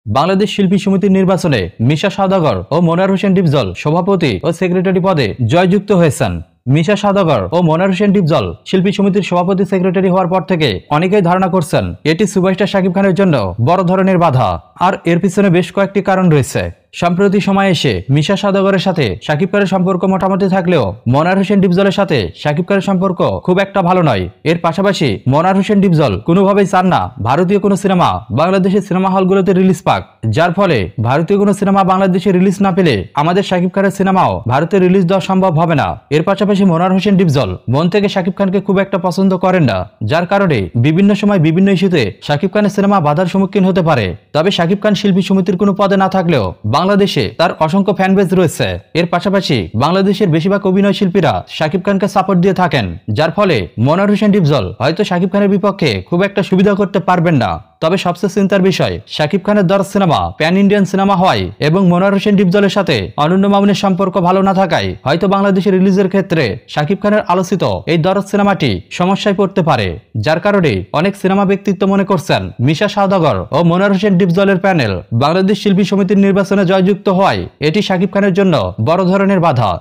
বাংলাদেশ শিল্পী সমিতির নির্বাচনে মিশা সওদাগর ও মনোয়ার হোসেন ডিপজল সভাপতি ও সেক্রেটারি পদে জয়যুক্ত হয়েছেন। মিশা সওদাগর ও মনোয়ার হোসেন ডিপজল শিল্পী সমিতির সভাপতি সেক্রেটারি হওয়ার পর থেকে অনেকেই ধারণা করছেন এটি সুপারস্টার শাকিব খানের জন্য বড় ধরনের বাধা। আর এর পিছনে বেশ কয়েকটি কারণ রয়েছে। সাম্প্রতিক সময়ে এসে মিশা সওদাগরের সাথে শাকিব খানের সম্পর্ক মোটামুটি থাকলেও মনোয়ার হোসেন ডিপজলের সাথে শাকিব খানের সম্পর্ক খুব একটা ভালো নয়। এর পাশাপাশি মনোয়ার হোসেন ডিপজল কোনোভাবেই চান না ভারতীয় কোনো সিনেমা বাংলাদেশের সিনেমা হলগুলোতে রিলিজ পাক, যার ফলে ভারতীয় কোনো সিনেমা বাংলাদেশে রিলিজ না পেলে আমাদের শাকিব খানের সিনেমাও ভারতে রিলিজ দেওয়া সম্ভব হবে না। এর পাশাপাশি মনোয়ার হোসেন ডিপজল মন থেকে শাকিব খানকে খুব একটা পছন্দ করেন না, যার কারণে বিভিন্ন সময় বিভিন্ন ইস্যুতে শাকিব খানের সিনেমা বাধার সম্মুখীন হতে পারে। তবে শাকিব খান শিল্পী সমিতির কোনো পদে না থাকলেও বাংলাদেশে তার অসংখ্য ফ্যানবেজ রয়েছে। এর পাশাপাশি বাংলাদেশের বেশিরভাগ অভিনয় শিল্পীরা শাকিব খানকে সাপোর্ট দিয়ে থাকেন, যার ফলে মনোয়ার হোসেন ডিপজল হয়তো শাকিব খানের বিপক্ষে খুব একটা সুবিধা করতে পারবেন না। তবে সবচেয়ে চিন্তার বিষয়, শাকিব খানের দরদ সিনেমা প্যান ইন্ডিয়ান সিনেমা হয় এবং মনোয়ার হোসেন ডিপজলের সাথে অনন্য মামুনের সম্পর্ক ভালো না থাকায় হয়তো বাংলাদেশে রিলিজের ক্ষেত্রে শাকিব খানের আলোচিত এই দরদ সিনেমাটি সমস্যায় পড়তে পারে। যার কারণে অনেক সিনেমা ব্যক্তিত্ব মনে করছেন মিশা সওদাগর ও মনোয়ার হোসেন ডিপজলের প্যানেল বাংলাদেশ শিল্পী সমিতির নির্বাচনে জয়যুক্ত হওয়ায় এটি শাকিব খানের জন্য বড় ধরনের বাধা।